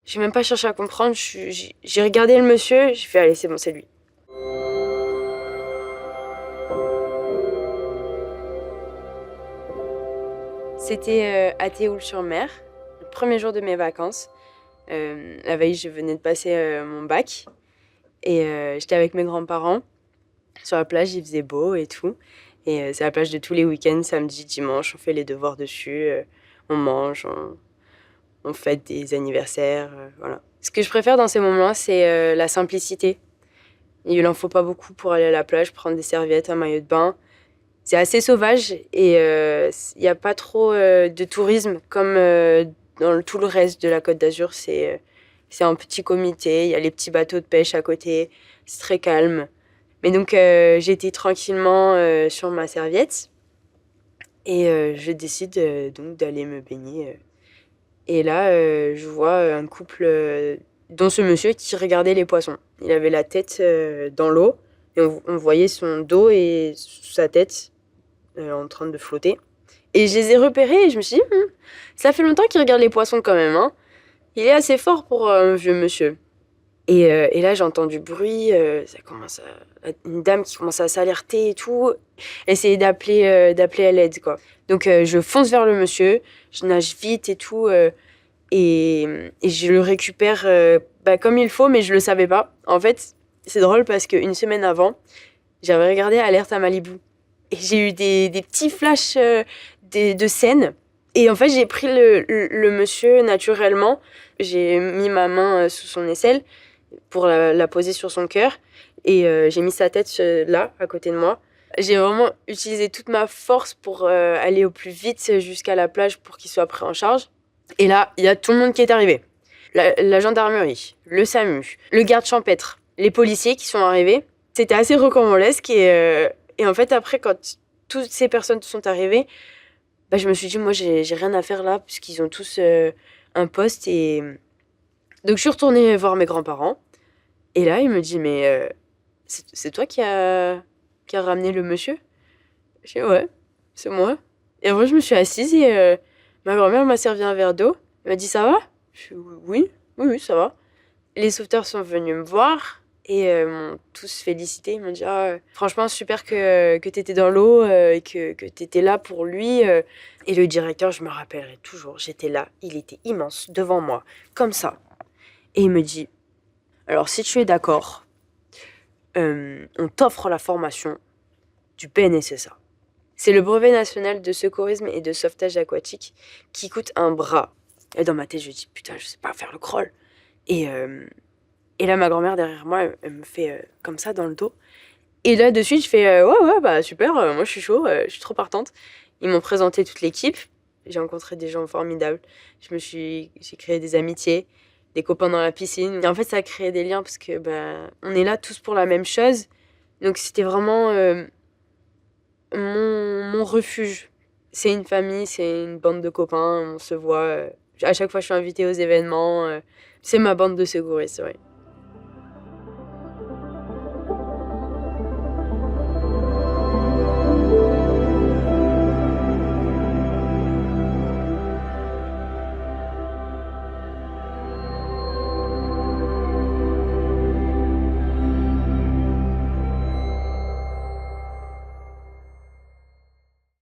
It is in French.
J'ai même pas cherché à comprendre, j'ai regardé le monsieur, j'ai fait allez c'est bon, c'est lui. C'était à Théoul-sur-Mer, le premier jour de mes vacances. La veille, je venais de passer mon bac et j'étais avec mes grands-parents. Sur la plage, il faisait beau et tout. Et c'est la plage de tous les week-ends, samedi, dimanche. On fait les devoirs dessus, on mange, on fête des anniversaires, voilà. Ce que je préfère dans ces moments-là, c'est la simplicité. Il en faut pas beaucoup pour aller à la plage, prendre des serviettes, un maillot de bain. C'est assez sauvage et il n'y a pas trop de tourisme comme dans tout le reste de la Côte d'Azur. C'est un petit comité, il y a les petits bateaux de pêche à côté, c'est très calme. Mais donc j'étais tranquillement sur ma serviette et je décide donc d'aller me baigner. Et là, je vois un couple, dont ce monsieur qui regardait les poissons. Il avait la tête dans l'eau et on voyait son dos et sa tête en train de flotter. Et je les ai repérés et je me suis dit, ça fait longtemps qu'il regarde les poissons quand même, hein. Il est assez fort pour un vieux monsieur. Et là, j'entends du bruit, une dame qui commence à s'alerter et tout, essayer d'appeler à l'aide, quoi. Donc, je fonce vers le monsieur, je nage vite et tout, et je le récupère comme il faut, mais je le savais pas. En fait, c'est drôle parce qu'une semaine avant, j'avais regardé Alerte à Malibu. Et j'ai eu des petits flashs de scènes. Et en fait, j'ai pris le monsieur naturellement. J'ai mis ma main sous son aisselle pour la poser sur son cœur. Et j'ai mis sa tête là, à côté de moi. J'ai vraiment utilisé toute ma force pour aller au plus vite jusqu'à la plage pour qu'il soit pris en charge. Et là, il y a tout le monde qui est arrivé. La gendarmerie, le SAMU, le garde champêtre, les policiers qui sont arrivés. C'était assez rocambolesque et en fait, après, quand toutes ces personnes sont arrivées, je me suis dit, moi, j'ai rien à faire là, puisqu'ils ont tous un poste. Et donc, je suis retournée voir mes grands-parents. Et là, il me dit, mais c'est toi qui a ramené le monsieur? J'ai dit, ouais, c'est moi. Et après, je me suis assise et ma grand-mère m'a servi un verre d'eau. Elle m'a dit, ça va? Je dis, oui, ça va. Les sauveteurs sont venus me voir et m'ont tous félicité. Ils m'ont dit franchement, super que tu étais dans l'eau et que tu étais là pour lui. Et le directeur, je me rappellerai toujours, j'étais là, il était immense devant moi, comme ça. Et il me dit alors, si tu es d'accord, on t'offre la formation du BNSSA. C'est le brevet national de secourisme et de sauvetage aquatique qui coûte un bras. Et dans ma tête, je dis putain, je sais pas faire le crawl. Et là, ma grand-mère derrière moi, elle me fait comme ça dans le dos. Et là, de suite, je fais ouais, bah super, moi je suis chaud, je suis trop partante. Ils m'ont présenté toute l'équipe. J'ai rencontré des gens formidables. J'ai créé des amitiés, des copains dans la piscine. Et en fait, ça a créé des liens parce que on est là tous pour la même chose. Donc c'était vraiment mon refuge. C'est une famille, c'est une bande de copains, on se voit. À chaque fois, je suis invitée aux événements. C'est ma bande de secouristes, ouais.